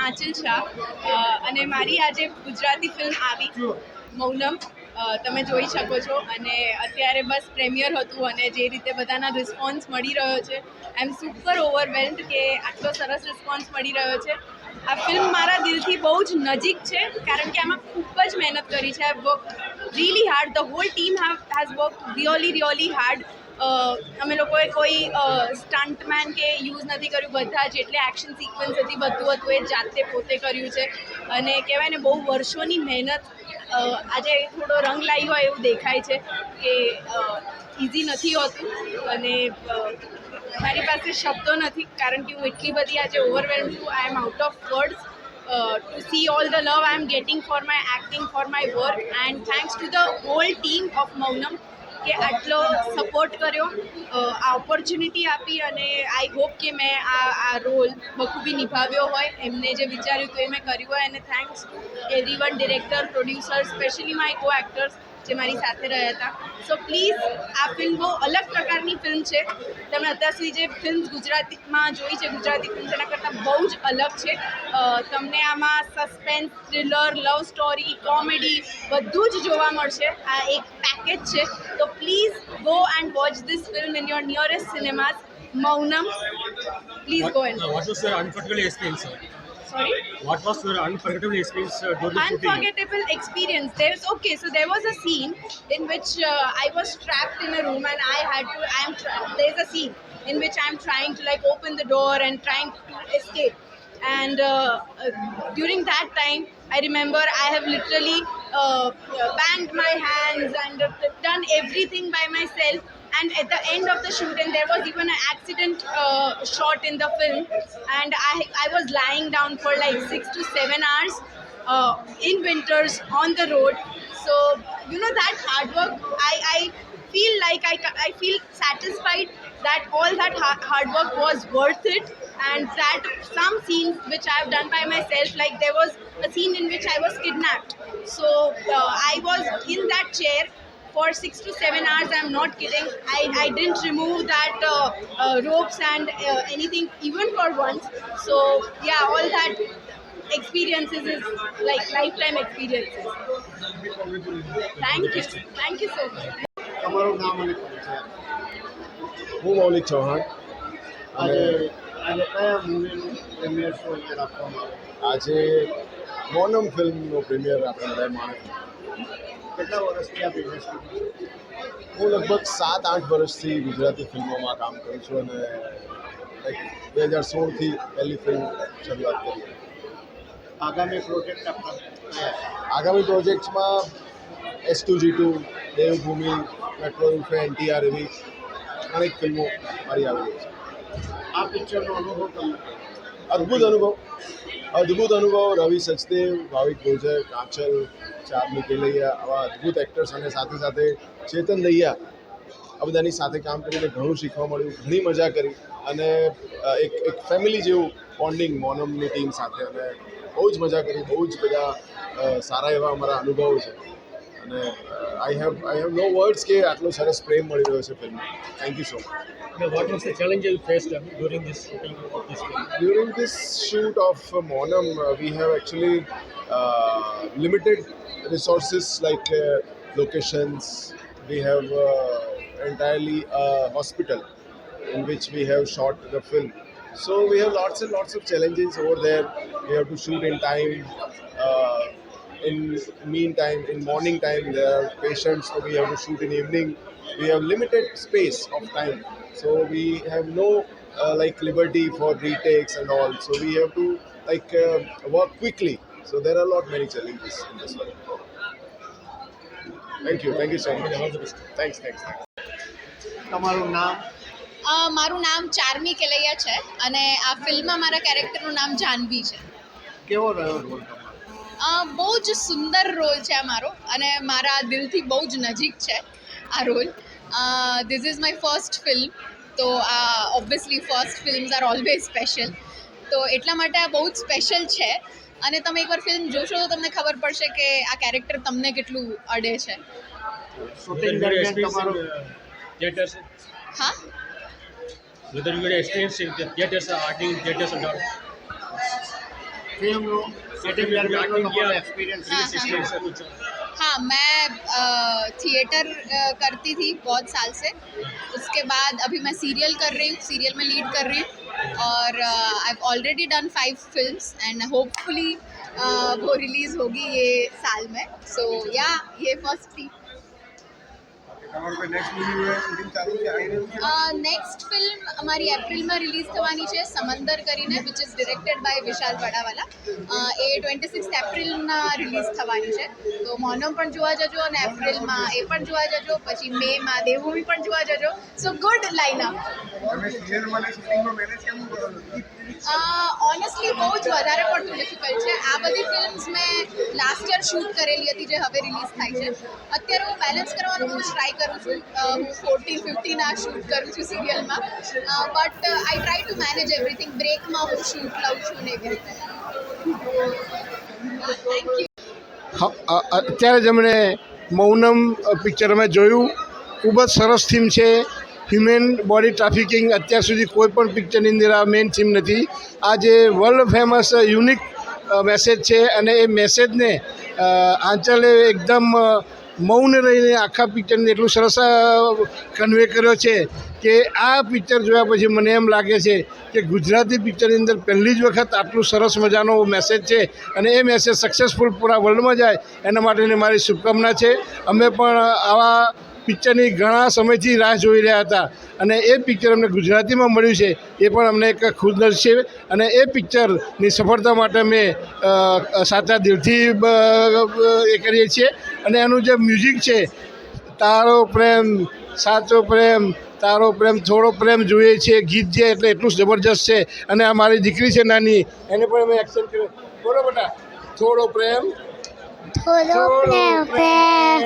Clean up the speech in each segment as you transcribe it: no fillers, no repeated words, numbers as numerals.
આંચલ શાહ અને મારી આજે ગુજરાતી ફિલ્મ આવી મૌનમ તમે જોઈ શકો છો અને અત્યારે બસ પ્રેમિયર હતું અને જે રીતે બધાના રિસ્પોન્સ મળી રહ્યો છે આઈ એમ સુપર ઓવરવેલ્ડ કે આટલો સરસ રિસ્પોન્સ મળી રહ્યો છે. આ ફિલ્મ મારા દિલથી બહુ જ નજીક છે કારણ કે આમાં ખૂબ જ મહેનત કરી છે. I work really hard. The whole team has work really hard. અમે લોકોએ કોઈ સ્ટન્ટમેન કે યુઝ નથી કર્યું. બધા જેટલે એક્શન સિક્વન્સ હતી બધું હતું એ જાતે પોતે કર્યું છે અને કહેવાય ને બહુ વર્ષોની મહેનત આજે થોડો રંગ લાવી હોય એવું દેખાય છે કે ઇઝી નથી હોતું અને મારી પાસે શબ્દો નથી કારણ કે હું એટલી બધી આજે ઓવરવેલ્મ છું. I am out of words to see all the love I am getting for my acting, for my work, and thanks to the whole team of Maunam કે આટલો સપોર્ટ કર્યો, આ ઓપોર્ચ્યુનિટી આપી અને આઈ હોપ કે મેં આ role બખૂબી નિભાવ્યો હોય. એમને જે વિચાર્યું હતું એ મેં કર્યું હોય અને thanks to everyone, director, producer, specially my કો એક્ટર્સ જે મારી સાથે રહ્યા હતા. સો પ્લીઝ આ ફિલ્મ બહુ અલગ પ્રકારની ફિલ્મ છે. તમે અત્યાર સુધી જે ફિલ્મ ગુજરાતીમાં જોઈ છે ગુજરાતી ફિલ્મ તેના કરતાં બહુ જ અલગ છે. તમને આમાં suspense, thriller, love story, comedy બધું જ જોવા મળશે. આ એક પેકેજ છે. તો please go and watch this film in your nearest cinemas. Maunam, please go and watch. What was your unforgettable experience, sir? Sorry? What was your unforgettable experience during the shooting? Unforgettable experience. There was a scene in which I was trapped in a room and there's a scene in which I'm trying to like open the door and trying to escape. And during that time, I remember I have literally banged my hands and done everything by myself. And at the end of the shoot, and there was even an accident shot in the film, and I was lying down for like 6 to 7 hours in winters on the road. So you know that hard work, I feel like I feel satisfied that all that hard work was worth it, and that some scenes which I have done by myself, like there was a scene in which I was kidnapped. So I was in that chair for 6 to 7 hours. I'm not kidding. I didn't remove that ropes and anything even for once. So yeah, all that experiences is like lifetime experiences. Thank you so much. તમારું નામ અને પરિચય. હું મૌલિક ચૌહાણ આજે આજે કયા મૂવીનું premier show અહીંયા રાખવામાં આવ્યો? આજે મૌનમ ફિલ્મનો પ્રીમિયર આપણે બધાએ માણ્યો. કેટલા વર્ષથી આ ઇન્ડસ્ટ્રી? હું લગભગ 7-8 વર્ષથી ગુજરાતી ફિલ્મોમાં કામ કરું છું અને લાઈક 2016થી પહેલી ફિલ્મ શરૂઆત કરી. આગામી પ્રોજેક્ટ આપણા કયા? આગામી પ્રોજેક્ટ્સમાં S2G2, દેવભૂમિ, મેટ્રો ઉલ્ફે, NTR એવી અનેક ફિલ્મો મારી આવી રહી છે. આ પિક્ચરનો અનુભવ તમને? અદ્ભુત અનુભવ. રવિ સચદેવ, ભાવિક ગોજર, કાંચલ, ચાર્મી કેલૈયા આવા અદ્ભુત એક્ટર્સ અને સાથે સાથે ચેતન દહિયા આ બધાની સાથે કામ કરીને ઘણું શીખવા મળ્યું, ઘણી મજા કરી અને એક ફેમિલી જેવું બોન્ડિંગ મૌનમની ટીમ સાથે અને બહુ જ મજા કરી. બહુ જ બધા સારા એવા અમારા અનુભવો છે અને આઈ હેવ નો વર્ડ્સ કે આટલો સરસ પ્રેમ મળી રહ્યો છે ફિલ્મમાં. Thank you so much. What was the challenge you faced during this shooting of this film? During this shoot of Maunam, we have actually limited resources like locations. We have entirely a hospital in which we have shot the film. So we have lots and lots of challenges over there. We have to shoot in time. In meantime, in morning time, there are patients, so we have to shoot in evening. We have limited space of time, so we have no like liberty for retakes and all. So we have to like work quickly. So there are many challenges in this one. Thank you so much. Thanks. તમારું નામ? મારું નામ ચાર્મી કેલૈયા છે અને આ ફિલ્મમાં મારા કેરેક્ટરનું નામ જાનવી છે. કેવો રહ્યો રોલ તમારો? બહુ જ સુંદર રોલ છે આ મારો અને મારા દિલથી બહુ જ નજીક છે આ role. This is my first film, તો આ obviously first films are always special, તો એટલા માટે આ બહુ જ સ્પેશિયલ છે. અને તમે એકવાર ફિલ્મ જોશો તો તમને ખબર પડશે કે આ કેરેક્ટર તમને કેટલું અડે છે. શૂટિંગ દરમિયાન તમારો theaters? હા, Whether you had experience in the theaters or acting in theaters and all? ફિલ્મનો સેટિંગ દરમિયાનનો તમારો એક્સपीरियंस हाँ, मैं थिएटर करती थी बहुत साल से। उसके बाद अभी मैं सीरियल कर रही हूँ, सीरियल में लीड कर रही हूँ और I have already done 5 films and hopefully वो रिलीज़ होगी ये साल में। सो या ये फर्स्ट थी। નેક્સ્ટ ફિલ્મ અમારી એપ્રિલમાં રિલીઝ થવાની છે સમંદર કરીને, વિચ ઇઝ ડિરેક્ટેડ બાય વિશાલ વડાવાલા. એ 26 એપ્રિલના રિલીઝ થવાની છે. તો મૌનમ પણ જોવા જજો અને એપ્રિલમાં એ પણ જોવા જજો, પછી મેમાં દેવભૂમિ પણ જોવા જજો. સો ગુડ લાઇનઅપ. ઓનેસ્ટલી બહુ જ વધારે પડતું ડિફિકલ્ટ છે. આ બધી ફિલ્મ્સ મેં લાસ્ટ યર શૂટ કરેલી હતી જે હવે રિલીઝ થાય છે. અત્યારે હું બેલેન્સ કરવાનો બહુ ટ્રાય કરું છું. હું 14-15 આ શૂટ કરું છું સિરિયલમાં, but I try to manage everything. બ્રેકમાં હું શૂટ લઉં છું ને એવી રીતે. Thank you. અત્યારે જ અમને મૌનમ પિક્ચર અમે જોયું. ખૂબ જ સરસ થીમ છે. હ્યુમન બોડી ટ્રાફિકિંગ અત્યાર સુધી કોઈ પણ પિક્ચરની અંદર આ મેઇન થીમ નથી. આ જે વર્લ્ડ ફેમસ યુનિક મેસેજ છે અને એ મેસેજને આંચલે એકદમ મૌન રહીને આખા પિક્ચરને એટલું સરસ કન્વે કર્યો છે કે આ પિક્ચર જોયા પછી મને એમ લાગે છે કે ગુજરાતી પિક્ચરની અંદર પહેલી જ વખત આટલું સરસ મજાનો મેસેજ છે અને એ મેસેજ સક્સેસફુલ પૂરા વર્લ્ડમાં જાય એના માટેની મારી શુભકામના છે. અમે પણ આવા પિક્ચરની ઘણા સમયથી રાહ જોઈ રહ્યા હતા અને એ પિક્ચર અમને ગુજરાતીમાં મળ્યું છે એ પણ અમને એક ખુશનસીબ છે. અને એ પિક્ચરની સફળતા માટે અમે સાચા દિલથી એ કરીએ છીએ. અને એનું જે મ્યુઝિક છે, તારો પ્રેમ સાચો પ્રેમ, તારો પ્રેમ થોડો પ્રેમ જોઈએ છે, ગીત છે એટલે એટલું જબરજસ્ત છે. અને આ મારી દીકરી છે નાની, એને પણ અમે એક્શન કર્યો. બોલો બેટા, થોડો પ્રેમ થોડો પ્રેમ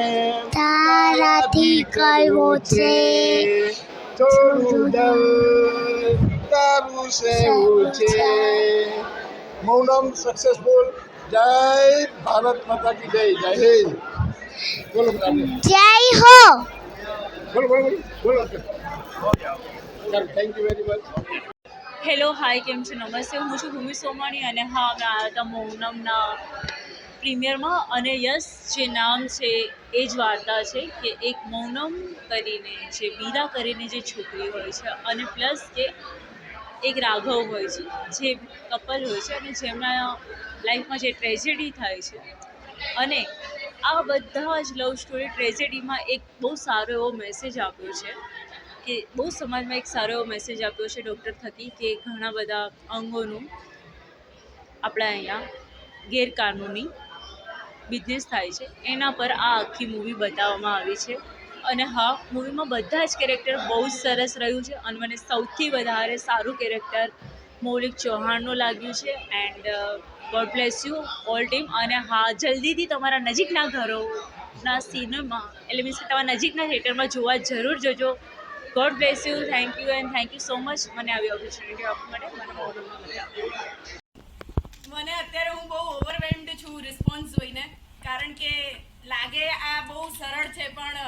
તારાથી કરવો છે, થોડું દલ તારું સેવું છે. મૌનમ સક્સેસફુલ. જય ભારત માતા કી જય. જય હિન્દ. બોલો જય હો. બોલો બોલો બોલો. ચાલો, thank you very much. Hello, hi, કેમ છો? નમસ્તે, હું છું ભૂમિ સોમાણી અને હા, અમે આવ્યા હતા મૌનમના પ્રીમિયરમાં. અને યસ, જે નામ છે એ જ વાર્તા છે કે એક મૌનમ કરીને, જે વીરા કરીને જે છોકરી હોય છે અને પ્લસ કે એક રાઘવ હોય છે, જે કપલ હોય છે અને જેમના લાઈફમાં જે ટ્રેજેડી થાય છે. અને આ બધા જ લવ સ્ટોરી ટ્રેજેડીમાં એક બહુ સારો એવો મેસેજ આપ્યો છે કે બહુ સમાજમાં એક સારો એવો મેસેજ આપ્યો છે ડૉક્ટર થકી કે ઘણા બધા અંગોનું આપણા અહીંયા ગેરકાનૂની બિઝનેસ થાય છે. એના પર આ આખી મૂવી બતાવવામાં આવી છે. અને હા, મૂવીમાં બધા જ કેરેક્ટર બહુ જ સરસ રહ્યું છે અને મને સૌથી વધારે સારું કેરેક્ટર મૌલિક ચૌહાણનું લાગ્યું છે. And God bless you all team. અને હા, જલ્દીથી તમારા નજીકના ઘરોના સિનેમા એટલે મીન્સ કે તમારા નજીકના થિયેટરમાં જોવા જરૂર જજો. God bless you. Thank you and thank you so much મને આવી ઓપોર્ચ્યુનિટી આપવા માટે. મને બહુ મને અત્યારે હું બહુ ઓવરવેલ્મ્ડ છું રિસ્પોન્સ જોઈને, કારણ કે લાગે આ બહુ સરળ છે પણ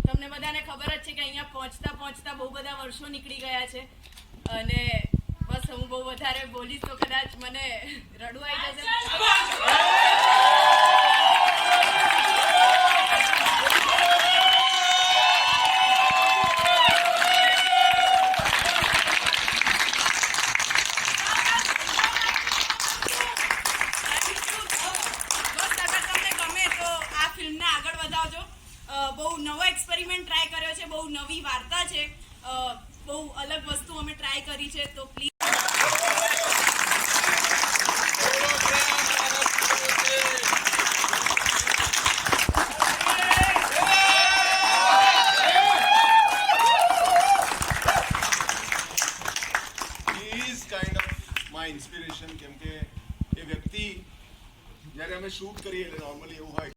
તમને બધાને ખબર જ છે કે અહીંયા પહોંચતા પહોંચતા બહુ બધા વર્ષો નીકળી ગયા છે. અને બસ હું બહુ વધારે બોલીશ તો કદાચ મને રડવું આવી જશે. બહુ નવો એક્સપેરિમેન્ટ ટ્રાય કર્યો છે, બહુ નવી વાર્તા છે, બહુ અલગ વસ્તુ અમે ટ્રાય કરી છે. તો પ્લીઝ માય ઇન્સ્પિરેશન. કેમ કે એ વ્યક્તિ જ્યારે અમે શૂટ કરીએ એટલે નોર્મલી એવું હોય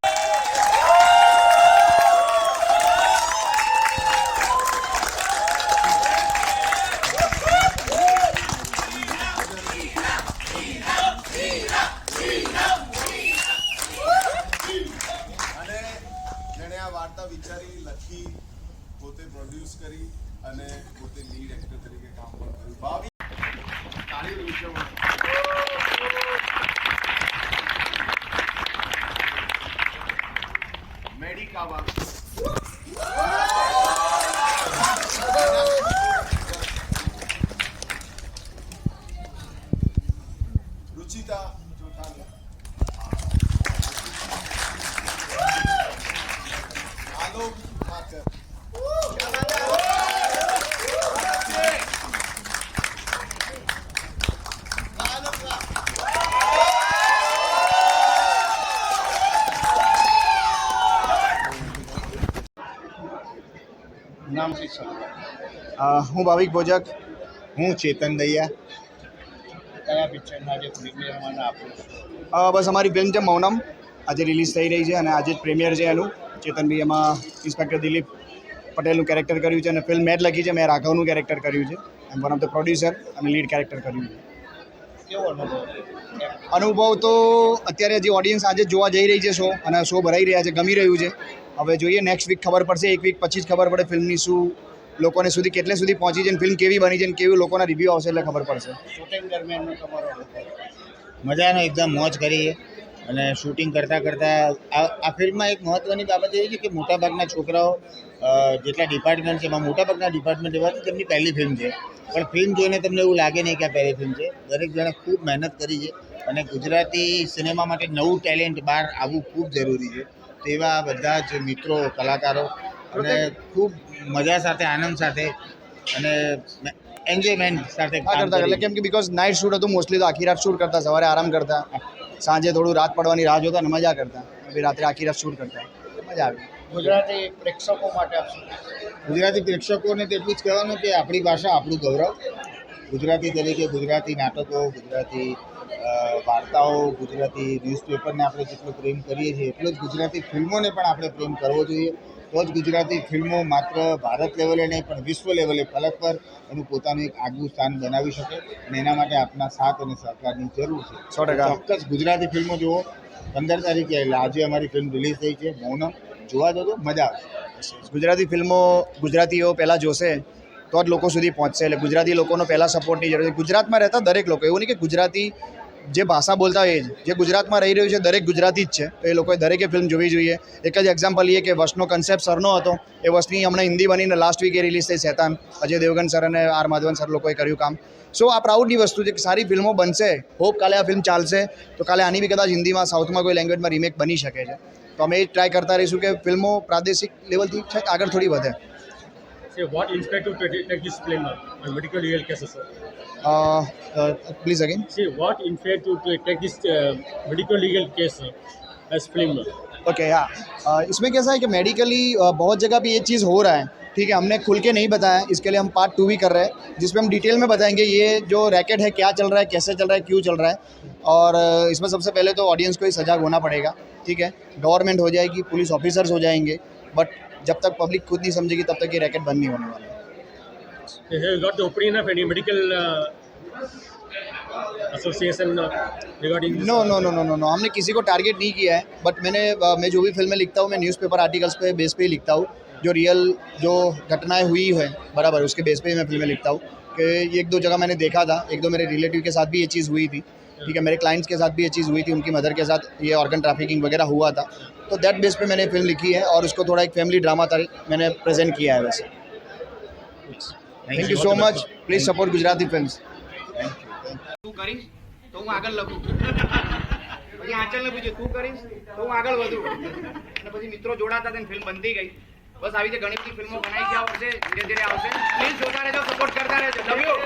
વિચારી, લખી, પોતે પ્રોડ્યુસ કરી અને પોતે લીડ એક્ટર તરીકે કામ પણ કર્યું. તાળી મેડિકાવા, રુચિતા જોતાલિયા, આલોક ઠાકર, નામ શીર્ષક હું ભાવિક ભોજક, હું ચેતન દૈયા. કયા પિક્ચરના જે પ્રીમિયરમાં આપો છો? બસ અમારી ફિલ્મ છે મૌનમ, આજે રિલીઝ થઈ રહી છે અને આજે જ પ્રીમિયર છે એનું. ચેતનભાઈ એમાં ઇન્સ્પેક્ટર દિલીપ પટેલનું કેરેક્ટર કર્યું છે અને ફિલ્મ મેં જ લખી છે. મેં રાઘવનું કેરેક્ટર કર્યું છે. એમ વન ઓફ ધ પ્રોડ્યુસર અને લીડ કેરેક્ટર કર્યું છે. કેવો અનુભવ? અનુભવ તો અત્યારે જે ઓડિયન્સ આજે જોવા જઈ રહી છે શો, અને શો ભરાઈ રહ્યા છે, ગમી રહ્યું છે. હવે જોઈએ નેક્સ્ટ વીક ખબર પડશે, એક વીક પછી જ ખબર પડે ફિલ્મની શું લોકોને સુધી કેટલે સુધી પહોંચી છે, ફિલ્મ કેવી બની છે અને કેવી લોકોના રિવ્યૂ આવશે એટલે ખબર પડશે. શૂટિંગ દરમિયાનનો તમારો અનુભવ? મજાનો એકદમ મોજ કરીએ અને શૂટિંગ કરતાં આ ફિલ્મમાં એક મહત્ત્વની બાબત એ છે કે મોટાભાગના છોકરાઓ જેટલા ડિપાર્ટમેન્ટ છે એમાં મોટાભાગના ડિપાર્ટમેન્ટ એવા તેમની પહેલી ફિલ્મ છે, પણ ફિલ્મ જોઈને તમને એવું લાગે નહીં કે આ પહેલી ફિલ્મ છે. દરેક જણે ખૂબ મહેનત કરી છે અને ગુજરાતી સિનેમા માટે નવું ટેલેન્ટ બહાર આવવું ખૂબ જરૂરી છે. તેવા બધા જ મિત્રો, કલાકારો અને ખૂબ મજા સાથે, આનંદ સાથે અને એન્જોયમેન્ટ સાથે કરતા એટલે કેમ કે બિકોઝ નાઇટ શૂટ હતું મોસ્ટલી, તો આખી રાત શૂટ કરતા, સવારે આરામ કરતા, સાંજે થોડું રાત પડવાની રાહ જોતા અને મજા કરતા, પછી રાત્રે આખી રાત શૂટ કરતા, મજા આવી. ગુજરાતી પ્રેક્ષકો માટે આપશો? ગુજરાતી પ્રેક્ષકોને તો એટલું જ કહેવાનું કે આપણી ભાષા આપણું ગૌરવ. ગુજરાતી તરીકે ગુજરાતી નાટકો, ગુજરાતી વાર્તાઓ, ગુજરાતી ન્યૂઝપેપરને આપણે જેટલો પ્રેમ કરીએ છીએ એટલો જ ગુજરાતી ફિલ્મોને પણ આપણે પ્રેમ કરવો જોઈએ. તો જ ગુજરાતી ફિલ્મો માત્ર ભારત લેવલે નહીં પણ વિશ્વ લેવલે ફલક પર એનું પોતાનું એક આગવું સ્થાન બનાવી શકે અને એના માટે આપના સાથ અને સહકારની જરૂર છે. 100%. ચોક્કસ ગુજરાતી ફિલ્મો જુઓ. 15 તારીખે એટલે આજે અમારી ફિલ્મ રિલીઝ થઈ છે મૌનમ, જોવા જજો, મજા આવશે. ગુજરાતી ફિલ્મો ગુજરાતીઓ પહેલાં જોશે તો જ લોકો સુધી પહોંચશે. એટલે ગુજરાતી લોકોનો પહેલાં સપોર્ટની જરૂર છે. ગુજરાતમાં રહેતા દરેક લોકો, એવું નહીં કે ગુજરાતી જે ભાષા બોલતા હોય જે ગુજરાતમાં રહી રહ્યું છે દરેક ગુજરાતી જ છે, તો એ લોકોએ દરેકે ફિલ્મ જોવી જોઈએ. એક જ એક્ઝામ્પલ એ કે વશનો કન્સેપ્ટ સરનો હતો, એ વશની હમણાં હિન્દી બનીને લાસ્ટ વીકે રિલીઝ થઈ શેતાન, અજય દેવગન સર અને આર માધવન સર લોકોએ કર્યું કામ. સો આ પ્રાઉડની વસ્તુ છે કે સારી ફિલ્મો બનશે. હોપ કાલે આ ફિલ્મ ચાલશે તો કાલે આની બી કદાચ હિન્દીમાં, સાઉથમાં કોઈ લેંગ્વેજમાં રીમેક બની શકે છે. તો અમે એ ટ્રાય કરતા રહીશું કે ફિલ્મો પ્રાદેશિક લેવલથી છે આગળ થોડી વધે. Say, what inspired you to take this film on medical legal cases, sir? Please again. See, what inspired you to take this medical legal case as film? Okay हाँ, इसमें कैसा है कि मेडिकली बहुत जगह पे ये चीज़ हो रहा है. ठीक है, हमने खुल के नहीं बताया, इसके लिए हम पार्ट 2 भी कर रहे हैं जिसमें हम डिटेल में बताएंगे ये जो रैकेट है क्या चल रहा है, कैसे चल रहा है, क्यों चल रहा है. और इसमें सबसे पहले तो ऑडियंस को ही सजग होना पड़ेगा. ठीक है, गवर्नमेंट हो जाएगी, पुलिस ऑफिसर्स हो जाएंगे, बट जब तक पब्लिक खुद नहीं समझेगी तब तक ये रैकेट बंद नहीं होने वाला. Have you got the opinion of any medical association regarding this? No no no no no no हमने किसी को टारगेट नहीं किया है. बट मैं जो भी फिल्में लिखता हूँ मैं न्यूज़पेपर आर्टिकल्स पे बेस पे ही लिखता हूँ. जो रियल जो घटनाएं हुई है बराबर उसके बेस पे ही मैं फिल्में लिखता हूँ. कि एक दो जगह मैंने देखा था, एक दो मेरे रिलेटिव के साथ भी ये चीज़ हुई थी. ठीक है, मेरे क्लाइंट्स के साथ भी ये चीज़ हुई थी, उनकी मदर के साथ ये ऑर्गन ट्रैफिकिंग वगैरह हुआ था. तो दैट बेस पे मैंने फिल्म लिखी है और उसको थोड़ा एक फैमिली ड्रामा मैंने प्रेजेंट किया है. वैसे thank you so much. Please support Gujarati films. તું કરીશ તો હું આગળ લખું, પછી આંચલને પૂછ્યું તું કરીશ તો હું આગળ વધું, અને પછી મિત્રો જોડાતા હતા ફિલ્મ બનતી ગઈ. બસ આવી રીતે ઘણી બધી ફિલ્મો બનાવી ગયા આવશે, ધીરે ધીરે આવશે. પ્લીઝ જોતા રહેજો, સપોર્ટ કરતા રહેજો. Love you.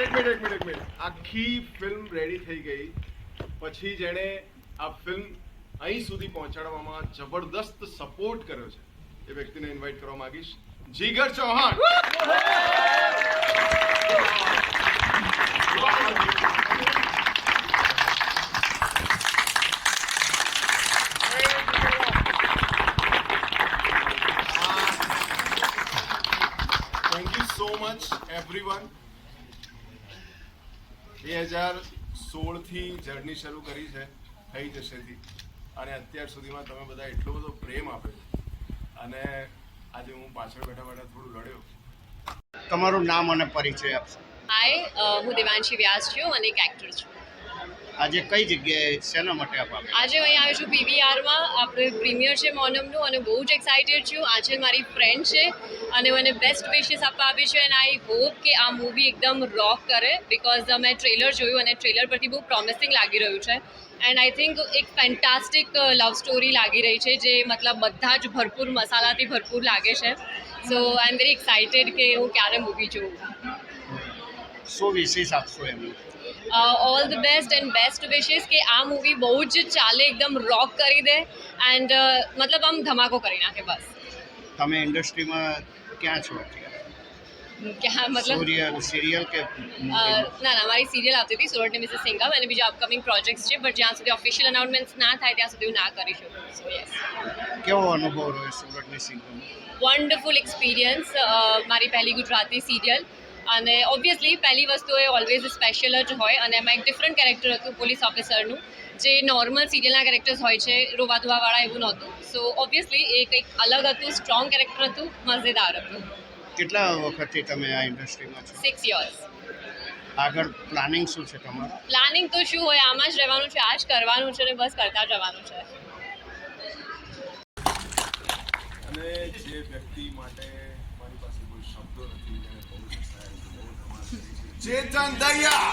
એક મિનિટ આખી ફિલ્મ રેડી થઈ ગઈ પછી જેણે આ ફિલ્મ અહીં સુધી પહોંચાડવામાં જબરદસ્ત સપોર્ટ કર્યો છે એ વ્યક્તિને ઇન્વાઇટ કરવા માંગીશ. Jigar Chauhan. Thank you so much everyone. 2016થી જર્ની શરૂ કરી છે થઈ જશેથી, અને અત્યાર સુધીમાં તમે બધા એટલો બધો પ્રેમ આપ્યો અને આજે હું પાછળ બેઠા થોડું લડ્યો. તમારું નામ અને પરિચય આપશો? હાય, હું દેવાંશી વ્યાસ છું અને એક એક્ટર છું. આજે કઈ જગ્યાએ શેના માટે આપ આવ્યા? આજે હું અહીં આવી છું પીવીઆરમાં. આપણે પ્રીમિયર છે મોનમનું અને બહુ જ એક્સાઇટેડ છું. આંચલ મારી ફ્રેન્ડ છે અને મને બેસ્ટ વિશેસ આપવા આવી છે. એન્ડ આઈ હોપ કે આ મૂવી એકદમ રોક કરે, બિકોઝ મેં ટ્રેલર જોયું અને ટ્રેલર પરથી બહુ પ્રોમિસિંગ લાગી રહ્યું છે. એન્ડ આઈ થિંક એક ફેન્ટાસ્ટિક લવ સ્ટોરી લાગી રહી છે, જે મતલબ બધા જ ભરપૂર મસાલાથી ભરપૂર લાગે છે. સો આઈ એમ વેરી એક્સાઇટેડ કે હું ક્યારે મૂવી જોઉં. શું વિશેષ આપશો એમને? All the best and best wishes કે આ મૂવી બહુ જ ચાલે, એકદમ રોક કરી દે એન્ડ મતલબ આમ ધમાકો કરી નાખે. બસ. તમે ઇન્ડસ્ટ્રીમાં ક્યાં છો અત્યારે? ક્યાં મતલબ સિરિયલ કે ના મારી સિરિયલ આવતી હતી સુરતની મિસિસ સિંઘમ, અને બીજા અપકમિંગ પ્રોજેક્ટ્સ છે, બટ જ્યાં સુધી ઓફિશિયલ અનાઉન્સમેન્ટ્સ ના થાય ત્યાં સુધી હું ના કરી શકું. સો યસ. કેવો અનુભવ રહ્યો સુરતની સિંગમ? Wonderful experience. મારી પહેલી ગુજરાતી સિરિયલ, અને ઓબ્વિયસલી પહેલી વસ્તુ એ ઓલવેઝ સ્પેશિયલ જ હોય, અને એમાં એક ડિફરન્ટ કેરેક્ટર હતું પોલીસ ઓફિસરનું, જે નોર્મલ સિરિયલના કેરેક્ટર્સ હોય છે રોવા ધોવાવાળા, એવું નહોતું. સો ઓબ્વિયસલી એ કંઈક અલગ હતું, સ્ટ્રોંગ કેરેક્ટર હતું, મજેદાર હતું. કેટલા વખતથી તમે આ ઇન્ડસ્ટ્રીમાં છો? 6 years. આગળ પ્લાનિંગ શું છે તમારું? પ્લાનિંગ તો શું હોય, આમાં જ રહેવાનું છે, આ જ કરવાનું છે, અને બસ કરતા જવાનું છે. અને જે વ્યક્તિ માટે મારી પાસે કોઈ શબ્દો નથી, ચેતન દયા.